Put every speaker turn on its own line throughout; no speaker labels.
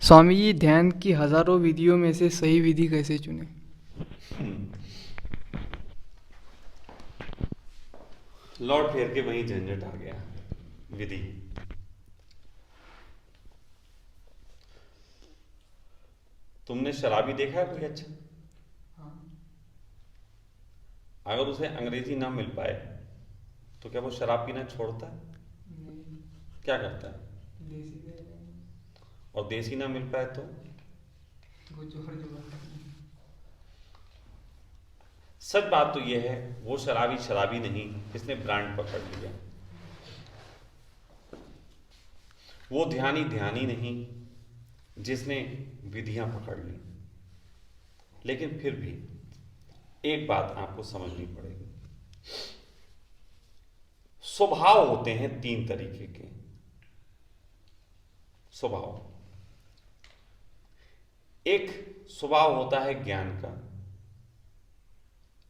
स्वामी जी, ध्यान की हजारों विधियों में से सही विधि कैसे चुने?
लौट फेर के वही झंझट आ गया। विधि। तुमने शराबी देखा है कोई अच्छा? अगर उसे अंग्रेजी ना मिल पाए तो क्या वो शराब पीना छोड़ता है? क्या करता है? और देसी ना मिल पाए तो? सच बात तो यह है, वो शराबी शराबी नहीं, इसने ब्रांड पकड़ लिया। वो ध्यानी ध्यानी नहीं, जिसने विधियां पकड़ ली। लेकिन फिर भी एक बात आपको समझनी पड़ेगी। स्वभाव होते हैं तीन तरीके के। स्वभाव, एक स्वभाव होता है ज्ञान का,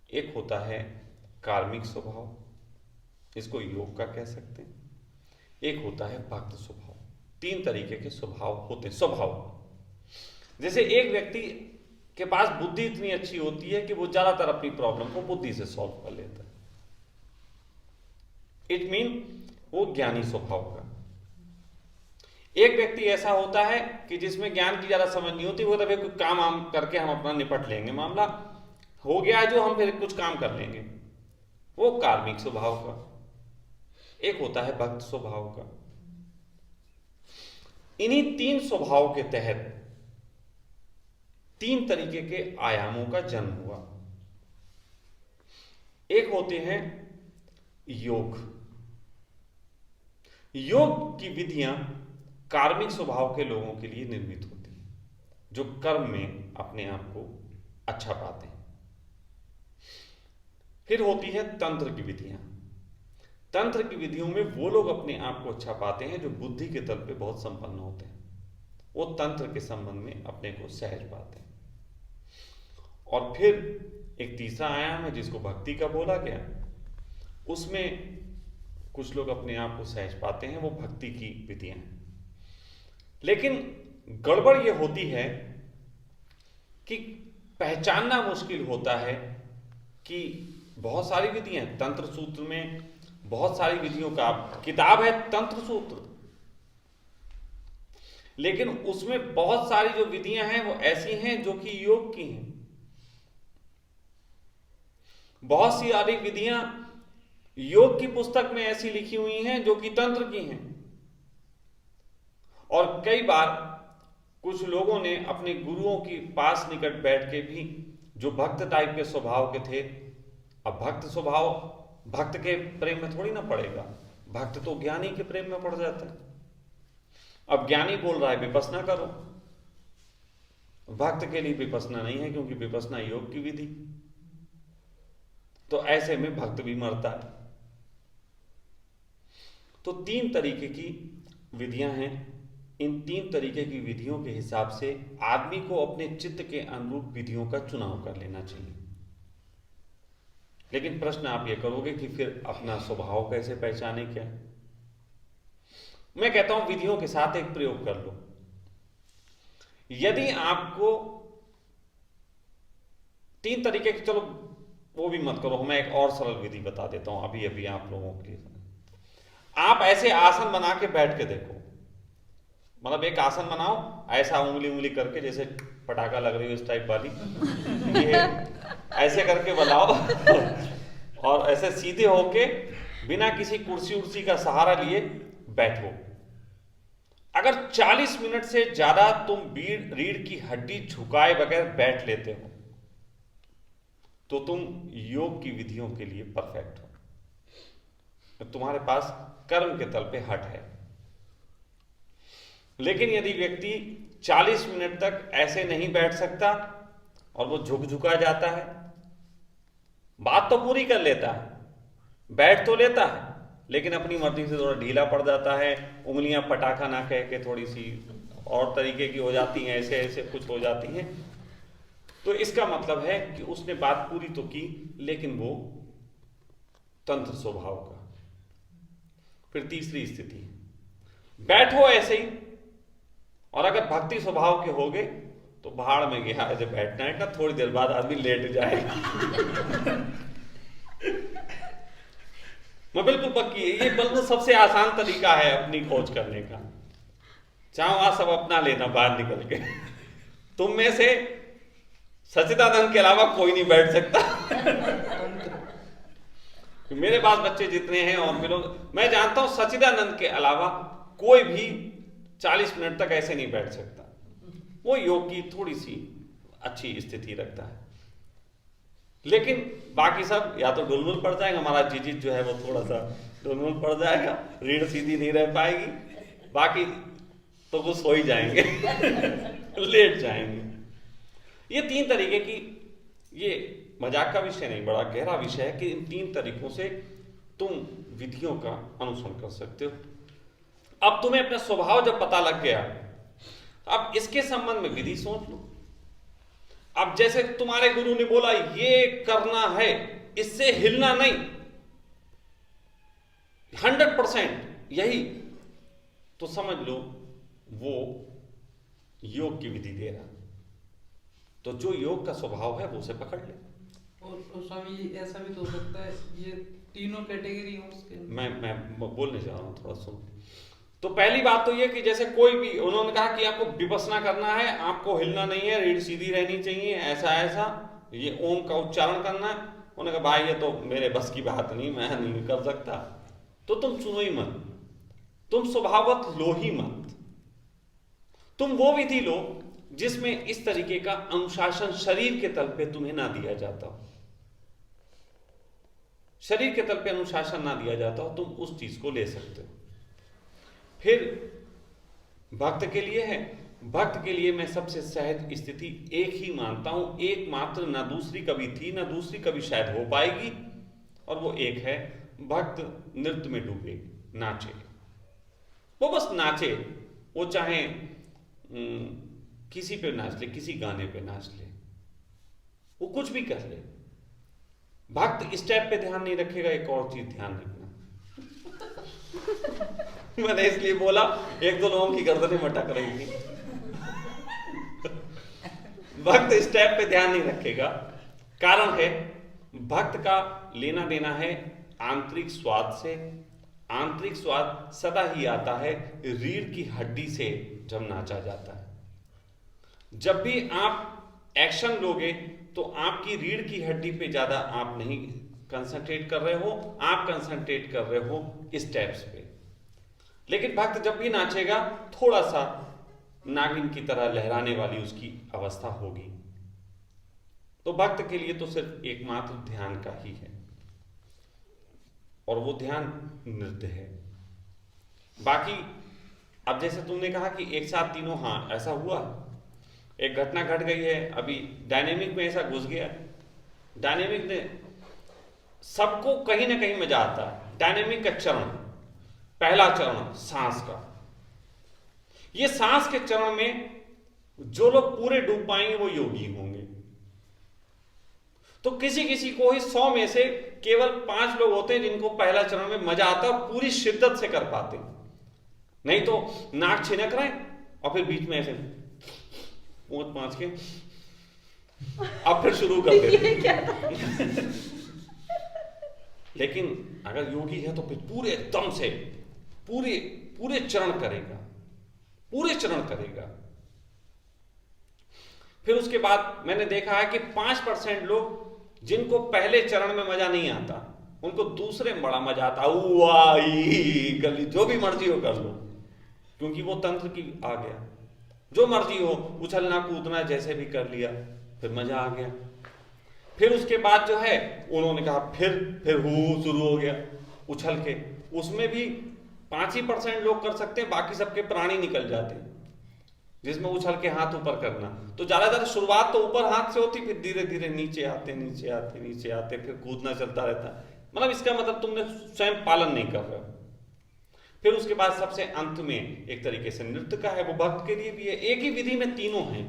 एक होता है कार्मिक स्वभाव, इसको योग का कह सकते हैं, एक होता है भक्त स्वभाव। तीन तरीके के स्वभाव होते हैं। स्वभाव जैसे एक व्यक्ति के पास बुद्धि इतनी अच्छी होती है कि वो ज्यादातर अपनी प्रॉब्लम को बुद्धि से सॉल्व कर लेता है, इट मीन वो ज्ञानी स्वभाव का। एक व्यक्ति ऐसा होता है कि जिसमें ज्ञान की ज्यादा समझ नहीं होती, वो तभी कोई काम आम करके हम अपना निपट लेंगे, मामला हो गया है जो, हम फिर कुछ काम कर लेंगे, वो कार्मिक स्वभाव का। एक होता है भक्त स्वभाव का। इन्हीं तीन स्वभाव के तहत तीन तरीके के आयामों का जन्म हुआ। एक होते हैं योग। योग की विधियां कार्मिक स्वभाव के लोगों के लिए निर्मित होती हैं, जो कर्म में अपने आप को अच्छा पाते हैं। फिर होती है तंत्र की विधियां। तंत्र की विधियों में वो लोग अपने आप को अच्छा पाते हैं जो बुद्धि के तल पे बहुत संपन्न होते हैं, वो तंत्र के संबंध में अपने को सहज पाते हैं। और फिर एक तीसरा आयाम है जिसको भक्ति का बोला गया, उसमें कुछ लोग अपने आप को सहज पाते हैं, वो भक्ति की विधियां हैं। लेकिन गड़बड़ ये होती है कि पहचानना मुश्किल होता है कि बहुत सारी विधियां, तंत्र सूत्र में बहुत सारी विधियों का किताब है तंत्र सूत्र, लेकिन उसमें बहुत सारी जो विधियां हैं वो ऐसी हैं जो कि योग की हैं। बहुत सी सारी विधियां योग की पुस्तक में ऐसी लिखी हुई हैं जो कि तंत्र की हैं। और कई बार कुछ लोगों ने अपने गुरुओं के पास निकट बैठ के भी, जो भक्त टाइप के स्वभाव के थे, अब भक्त स्वभाव भक्त के प्रेम में थोड़ी ना पड़ेगा, भक्त तो ज्ञानी के प्रेम में पड़ जाता है। अब ज्ञानी बोल रहा है विपश्यना करो, भक्त के लिए विपश्यना नहीं है क्योंकि विपश्यना योग की विधि, तो ऐसे में भक्त भी मरता है। तो तीन तरीके की विधियां हैं। इन तीन तरीके की विधियों के हिसाब से आदमी को अपने चित्त के अनुरूप विधियों का चुनाव कर लेना चाहिए। लेकिन प्रश्न आप ये करोगे कि फिर अपना स्वभाव कैसे पहचाने? क्या, मैं कहता हूं विधियों के साथ एक प्रयोग कर लो। यदि आपको तीन तरीके की, चलो वो भी मत करो, मैं एक और सरल विधि बता देता हूं अभी अभी आप लोगों के लिए। आप ऐसे आसन बना के बैठ के देखो, मतलब एक आसन बनाओ, ऐसा उंगली उंगली करके, जैसे पटाखा लग रही हो इस टाइप वाली, ये ऐसे करके बनाओ और ऐसे सीधे होके बिना किसी कुर्सी उर्सी का सहारा लिए बैठो। अगर 40 मिनट से ज्यादा तुम रीढ़ की हड्डी झुकाए बगैर बैठ लेते हो तो तुम योग की विधियों के लिए परफेक्ट हो, तो तुम्हारे पास कर्म के तल पे हट है। लेकिन यदि व्यक्ति 40 मिनट तक ऐसे नहीं बैठ सकता और वो झुक झुका जाता है, बात तो पूरी कर लेता है, बैठ तो लेता है, लेकिन अपनी मर्जी से थोड़ा ढीला पड़ जाता है, उंगलियां पटाखा ना कह के थोड़ी सी और तरीके की हो जाती हैं, ऐसे ऐसे कुछ हो जाती हैं, तो इसका मतलब है कि उसने बात पूरी तो की लेकिन वो तंत्र स्वभाव का। फिर तीसरी स्थिति, बैठो ऐसे ही और अगर भक्ति स्वभाव के होगे तो भाड़ में गया ऐसे बैठना है ना, थोड़ी देर बाद आदमी लेट जाएगा। मैं बिल्कुल पक्की है, ये बिल्कुल सबसे आसान तरीका है अपनी खोज करने का। चाहो आज सब अपना लेना बाहर निकल के। तुम में से सच्चिदानंद के अलावा कोई नहीं बैठ सकता। मेरे पास बच्चे जितने हैं और मिलो, मैं जानता हूं सच्चिदानंद के अलावा कोई भी 40 मिनट तक ऐसे नहीं बैठ सकता। वो योग की थोड़ी सी अच्छी स्थिति रखता है, लेकिन बाकी सब या तो डुलमुल पड़ जाएगा, हमारा जिजित जो है वो थोड़ा सा डुलमुल पड़ जाएगा, रीढ़ सीधी नहीं रह पाएगी, बाकी तो वो सो ही जाएंगे। लेट जाएंगे। ये 3 तरीके की, ये मजाक का विषय नहीं, बड़ा गहरा विषय है कि इन 3 तरीकों से तुम विधियों का अनुसरण कर सकते हो। अब तुम्हें अपना स्वभाव जब पता लग गया, अब इसके संबंध में विधि सोच लो। अब जैसे तुम्हारे गुरु ने बोला ये करना है, इससे हिलना नहीं, 100% यही, तो समझ लो वो योग की विधि दे रहा। तो जो योग का स्वभाव है वो उसे पकड़ ले।
और स्वामी ऐसा भी तो हो सकता है ये तीनों कैटेगरी हो उसके।
मैं बोलने जा रहा हूं, थोड़ा सुन। तो पहली बात तो ये कि जैसे कोई भी, उन्होंने कहा कि आपको विपස්සना करना है, आपको हिलना नहीं है, रीढ़ सीधी रहनी चाहिए, ऐसा ऐसा, ये ओम का उच्चारण करना है। उन्होंने कहा भाई ये तो मेरे बस की बात नहीं, मैं नहीं कर सकता। तो तुम सुनो ही मत, तुम स्वभावत लो ही मत। तुम वो विधि लो जिसमें इस तरीके का अनुशासन शरीर के तल पे तुम्हें ना दिया जाता हो, शरीर के तल पे अनुशासन ना दिया जाता हो, तुम उस चीज को ले सकते हो। फिर भक्त के लिए है, भक्त के लिए मैं सबसे सहज स्थिति एक ही मानता हूं, एकमात्र, ना दूसरी कभी थी ना दूसरी कभी शायद हो पाएगी, और वो एक है, भक्त नृत्य में डूबे, नाचे। वो बस नाचे, वो चाहे किसी पे नाच ले, किसी गाने पे नाच ले, वो कुछ भी कर ले। भक्त स्टेप पे ध्यान नहीं रखेगा, एक और चीज ध्यान रखना। मैंने इसलिए बोला, 1-2 लोगों की गर्दनें मटक रही थी। भक्त स्टेप पे ध्यान नहीं रखेगा, कारण है भक्त का लेना देना है आंतरिक स्वाद से। आंतरिक स्वाद सदा ही आता है रीढ़ की हड्डी से जब नाचा जाता है। जब भी आप एक्शन लोगे तो आपकी रीढ़ की हड्डी पे ज्यादा आप नहीं कंसंट्रेट कर रहे हो, आप कंसंट्रेट कर रहे हो स्टेप्स पे। लेकिन भक्त जब भी नाचेगा थोड़ा सा नागिन की तरह लहराने वाली उसकी अवस्था होगी। तो भक्त के लिए तो सिर्फ एकमात्र ध्यान का ही है, और वो ध्यान नृत्य है। बाकी अब जैसे तुमने कहा कि एक साथ तीनों, हाँ ऐसा हुआ, एक घटना घट गई है, अभी डायनेमिक में ऐसा घुस गया। डायनेमिक ने सबको कहीं ना कहीं मजा आता है। डायनेमिक का चरण, पहला चरण सांस का, ये सांस के चरण में जो लोग पूरे डूब पाएंगे वो योगी होंगे। तो किसी किसी को ही 100 में से केवल 5 लोग होते हैं जिनको पहला चरण में मजा आता है, पूरी शिद्दत से कर पाते। नहीं तो नाक छिनक रहे और फिर बीच में ऐसे पूंछ पांच के अब फिर शुरू कर देते। लेकिन अगर योगी है तो फिर पूरे दम से पूरे चरण करेगा, पूरे चरण करेगा। फिर उसके बाद मैंने देखा है कि 5% लोग जिनको पहले चरण में मजा नहीं आता, उनको दूसरे में बड़ा मजा आता। गली जो भी मर्जी हो कर लो, क्योंकि वो तंत्र की आ गया। जो मर्जी हो, उछलना कूदना जैसे भी कर लिया, फिर मजा आ गया। फिर उसके बाद जो है उन्होंने कहा फिर हु शुरू हो गया उछल के। उसमें भी 5% लोग कर सकते हैं, बाकी सबके प्राणी निकल जाते हैं, जिसमें उछल के हाथ ऊपर करना। तो ज्यादातर शुरुआत तो ऊपर हाथ से होती, फिर धीरे धीरे नीचे आते, फिर कूदना चलता रहता। मतलब इसका मतलब तुमने स्वयं पालन नहीं कर रहे हो। फिर उसके बाद सबसे अंत में एक तरीके से नृत्य का है, वो भक्त के लिए भी है। एक ही विधि में तीनों हैं।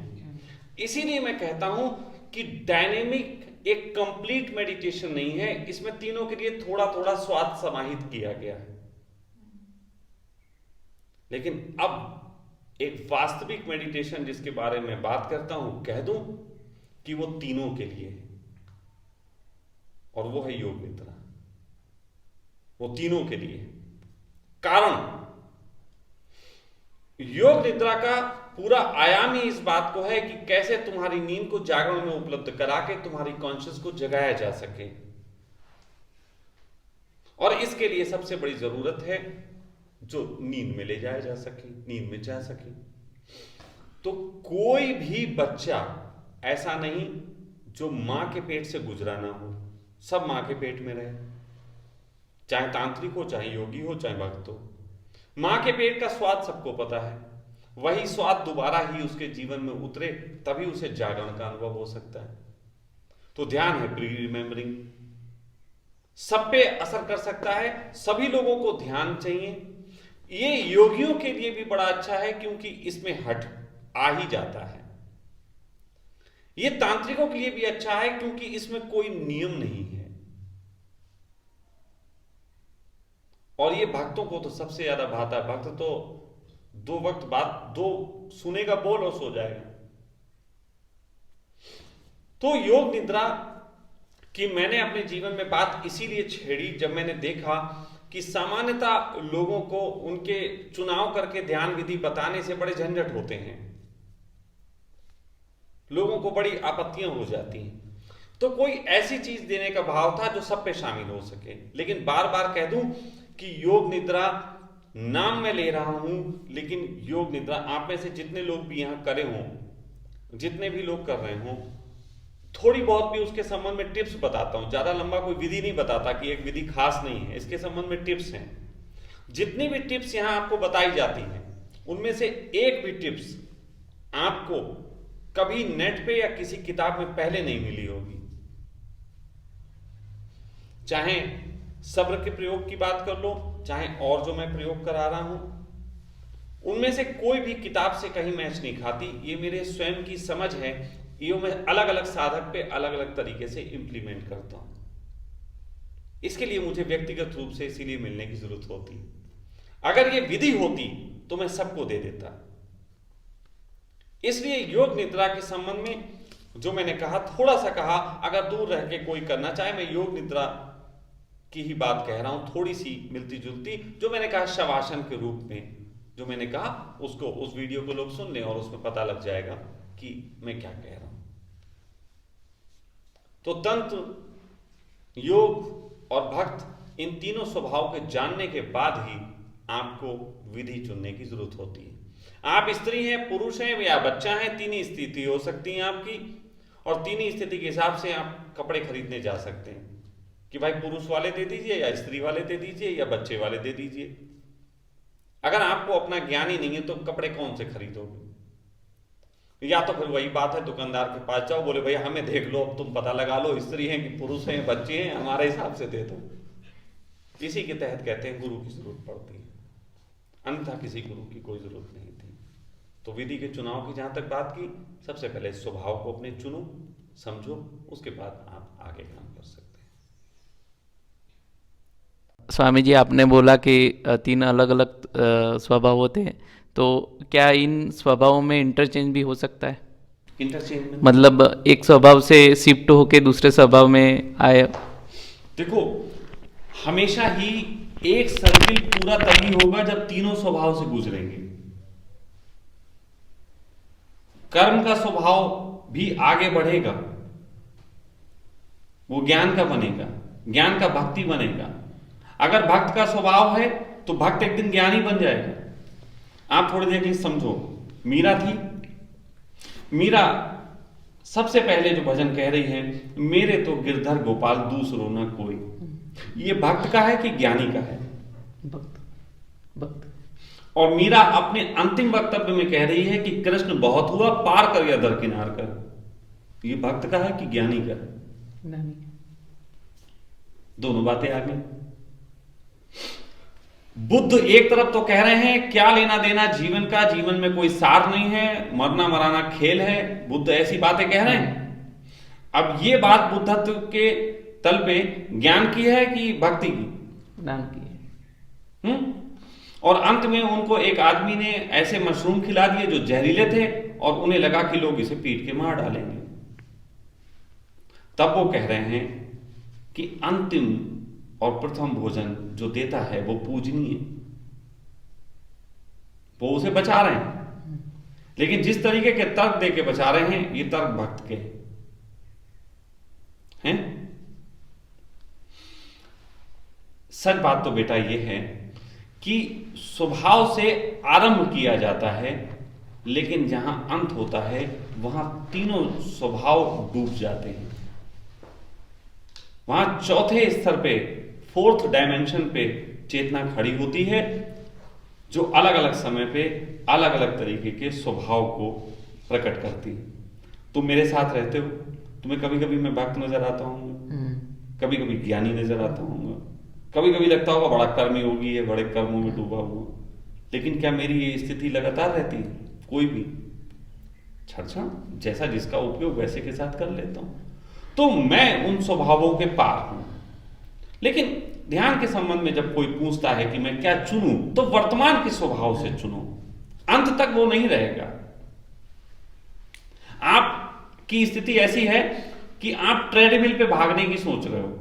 इसीलिए मैं कहता हूं कि डायनेमिक एक कंप्लीट मेडिटेशन नहीं है, इसमें तीनों के लिए थोड़ा थोड़ा स्वाद समाहित किया गया है। लेकिन अब एक वास्तविक मेडिटेशन जिसके बारे में बात करता हूं, कह दूं कि वो तीनों के लिए है, और वो है योग निद्रा। वो तीनों के लिए है। कारण योग निद्रा का पूरा आयाम ही इस बात को है कि कैसे तुम्हारी नींद को जागरण में उपलब्ध करा के तुम्हारी कॉन्शियस को जगाया जा सके। और इसके लिए सबसे बड़ी जरूरत है जो नींद में ले जाया जा सके, नींद में जा सके। तो कोई भी बच्चा ऐसा नहीं जो मां के पेट से गुजरा ना हो, सब मां के पेट में रहे, चाहे तांत्रिक हो, चाहे योगी हो, चाहे भक्त हो। मां के पेट का स्वाद सबको पता है, वही स्वाद दोबारा ही उसके जीवन में उतरे तभी उसे जागरण का अनुभव हो सकता है। तो ध्यान है, प्री रिमेंबरिंग सब पे असर कर सकता है, सभी लोगों को ध्यान चाहिए। ये योगियों के लिए भी बड़ा अच्छा है क्योंकि इसमें हट आ ही जाता है। ये तांत्रिकों के लिए भी अच्छा है क्योंकि इसमें कोई नियम नहीं है। और ये भक्तों को तो सबसे ज्यादा भाता है। भक्त तो 2 वक्त बात, 2 सुनेगा बोल और सो जाएगा। तो योग निद्रा की मैंने अपने जीवन में बात इसीलिए छेड़ी जब मैंने देखा कि सामान्यतः लोगों को उनके चुनाव करके ध्यान विधि बताने से बड़े झंझट होते हैं, लोगों को बड़ी आपत्तियां हो जाती हैं। तो कोई ऐसी चीज देने का भाव था जो सब पे शामिल हो सके। लेकिन बार बार कह दूं कि योग निद्रा नाम मैं ले रहा हूं, लेकिन योग निद्रा आप में से जितने लोग भी यहां करे हों, जितने भी लोग कर रहे हों, थोड़ी बहुत भी उसके संबंध में टिप्स बताता हूं। ज्यादा लंबा कोई विधि नहीं बताता कि एक विधि खास नहीं है, इसके संबंध में टिप्स हैं। जितनी भी टिप्स यहां आपको बताई जाती हैं उनमें से एक भी टिप्स आपको कभी नेट पे या किसी किताब में पहले नहीं मिली होगी। चाहे सब्र के प्रयोग की बात कर लो, चाहे और जो मैं प्रयोग करा रहा हूं, उनमें से कोई भी किताब से कहीं मैच नहीं खाती। ये मेरे स्वयं की समझ है, ये मैं अलग अलग साधक पे अलग अलग तरीके से इंप्लीमेंट करता हूं। इसके लिए मुझे व्यक्तिगत रूप से इसीलिए मिलने की जरूरत होती है। अगर ये विधि होती तो मैं सबको दे देता। इसलिए योग निद्रा के संबंध में जो मैंने कहा, थोड़ा सा कहा, अगर दूर रह के कोई करना चाहे, मैं योग निद्रा की ही बात कह रहा हूं, थोड़ी सी मिलती जुलती। जो मैंने कहा शवासन के रूप में जो मैंने कहा, उसको, उस वीडियो को लोग सुन लें और उसमें पता लग जाएगा कि मैं क्या कह रहा हूं। तो तंत्र, योग और भक्त, इन तीनों स्वभाव के जानने के बाद ही आपको विधि चुनने की जरूरत होती है। आप स्त्री हैं, पुरुष हैं या बच्चा हैं, 3 ही स्थिति हो सकती है आपकी, और 3 ही स्थिति के हिसाब से आप कपड़े खरीदने जा सकते हैं कि भाई पुरुष वाले दे दीजिए या स्त्री वाले दे दीजिए या बच्चे वाले दे दीजिए। अगर आपको अपना ज्ञान ही नहीं है तो कपड़े कौन से खरीदोगे? या तो फिर वही बात है, दुकानदार के पास जाओ, बोले भैया हमें देख लो, अब तुम पता लगा लो स्त्री हैं कि पुरुष हैं, बच्चे हैं, हमारे हिसाब से दे दो। इसी के तहत कहते हैं गुरु की जरूरत पड़ती है, अन्यथा किसी गुरु की कोई जरूरत नहीं थी। तो विधि के चुनाव की जहां तक बात की, सबसे पहले स्वभाव को अपने चुनो, समझो, उसके बाद आप आगे काम कर सकते हैं।
स्वामी जी, आपने बोला कि 3 अलग अलग स्वभाव होते हैं, तो क्या इन स्वभावों में इंटरचेंज भी हो सकता है?
इंटरचेंज
मतलब एक स्वभाव से शिफ्ट होके दूसरे स्वभाव में आए?
देखो, हमेशा ही एक सर्किल पूरा तभी होगा जब तीनों स्वभाव से गुजरेंगे। कर्म का स्वभाव भी आगे बढ़ेगा, वो ज्ञान का बनेगा, ज्ञान का भक्ति बनेगा। अगर भक्त का स्वभाव है तो भक्त एक दिन ज्ञानी बन जाएगा। आप थोड़ी देर के लिए समझो, मीरा थी, मीरा सबसे पहले जो भजन कह रही है, मेरे तो गिरधर गोपाल दूसरो न कोई, ये भक्त का है कि ज्ञानी का है?
भक्त।
और मीरा अपने अंतिम वक्तव्य में कह रही है कि कृष्ण बहुत हुआ, पार कर या दरकिनार कर, ये भक्त का है कि ज्ञानी का है? दोनों बातें आ गई। बुद्ध एक तरफ तो कह रहे हैं क्या लेना देना जीवन का, जीवन में कोई सार नहीं है, मरना मराना खेल है, बुद्ध ऐसी बातें कह रहे हैं। अब ये बात बुद्धत्व के तल पे ज्ञान की है कि भक्ति की?
ज्ञान की है।
और अंत में उनको एक आदमी ने ऐसे मशरूम खिला दिए जो जहरीले थे, और उन्हें लगा कि लोग इसे पीट के मार डालेंगे। तब वो कह रहे हैं कि अंतिम और प्रथम भोजन जो देता है वो पूजनीय, वो उसे बचा रहे हैं। लेकिन जिस तरीके के तर्क दे के बचा रहे हैं, ये तर्क भक्त के हैं। सच बात तो बेटा ये है कि स्वभाव से आरंभ किया जाता है, लेकिन जहां अंत होता है वहां तीनों स्वभाव डूब जाते हैं। वहां चौथे स्तर पे, फोर्थ डायमेंशन पे चेतना खड़ी होती है, जो अलग अलग समय पे अलग अलग तरीके के स्वभाव को प्रकट करती है। तुम मेरे साथ रहते हो, तुम्हें कभी कभी मैं भक्त नजर आता हूँ, कभी कभी ज्ञानी नजर आता हूँ, कभी कभी लगता होगा बड़ा कर्मी योगी है, बड़े कर्मों में डूबा हुआ। लेकिन क्या मेरी ये स्थिति लगातार रहती है? कोई भी क्षण जैसा जिसका उपयोग वैसे के साथ कर लेता हूं, तो मैं उन स्वभावों के पार हूं। लेकिन ध्यान के संबंध में जब कोई पूछता है कि मैं क्या चुनूं, तो वर्तमान के स्वभाव से चुनो, अंत तक वो नहीं रहेगा। आपकी स्थिति ऐसी है कि आप ट्रेडमिल पे भागने की सोच रहे हो।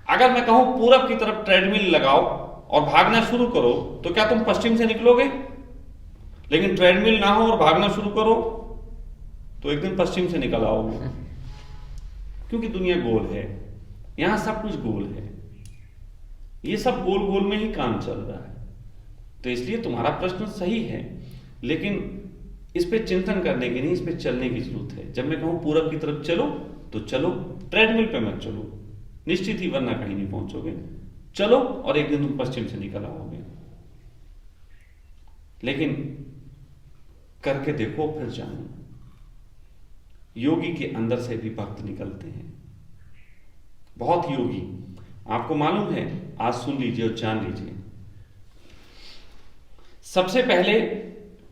अगर मैं कहूं पूरब की तरफ ट्रेडमिल लगाओ और भागना शुरू करो, तो क्या तुम पश्चिम से निकलोगे? लेकिन ट्रेडमिल ना हो और भागना शुरू करो तो एक दिन पश्चिम से निकल आओगे, क्योंकि दुनिया गोल है, यहां सब कुछ गोल है, ये सब गोल गोल में ही काम चल रहा है। तो इसलिए तुम्हारा प्रश्न सही है, लेकिन इस पे चिंतन करने की नहीं, इस पे चलने की जरूरत है। जब मैं कहूं पूरब की तरफ चलो तो चलो, ट्रेडमिल पे मत चलो, निश्चित ही वरना कहीं नहीं पहुंचोगे। चलो और एक दिन तुम पश्चिम से निकल आओगे। लेकिन करके देखो, फिर जानो। योगी के अंदर से भी भक्त निकलते हैं, बहुत योगी। आपको मालूम है, आज सुन लीजिए और जान लीजिए। सबसे पहले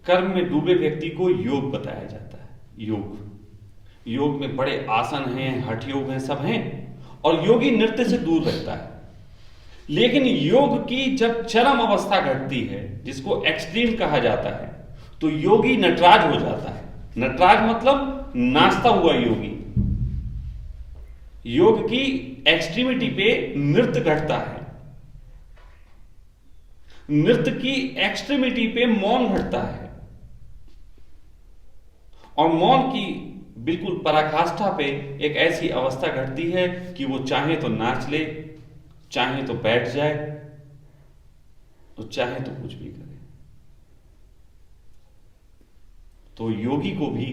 कर्म में डूबे व्यक्ति को योग बताया जाता है। योग में बड़े आसन हैं, हठ योग हैं, सब हैं, और योगी नृत्य से दूर रहता है। लेकिन योग की जब चरम अवस्था घटती है, जिसको एक्सट्रीम कहा जाता है, तो योगी नटराज हो जाता है। नटराज मतलब नाचता हुआ योगी। योग की एक्सट्रीमिटी पे नृत्य घटता है, नृत्य की एक्सट्रीमिटी पे मौन घटता है, और मौन की बिल्कुल पराकाष्ठा पे एक ऐसी अवस्था घटती है कि वो चाहे तो नाच ले, चाहे तो बैठ जाए, तो चाहे तो कुछ भी करे। तो योगी को भी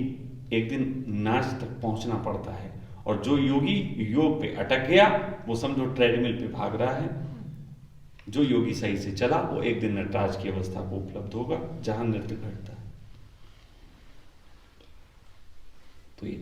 एक दिन नाच तक पहुंचना पड़ता है, और जो योगी योग पे अटक गया, वो समझो ट्रेडमिल पे भाग रहा है। जो योगी सही से चला, वो एक दिन नटराज की अवस्था को उपलब्ध होगा, जहां नृत्य घटता है। तो ये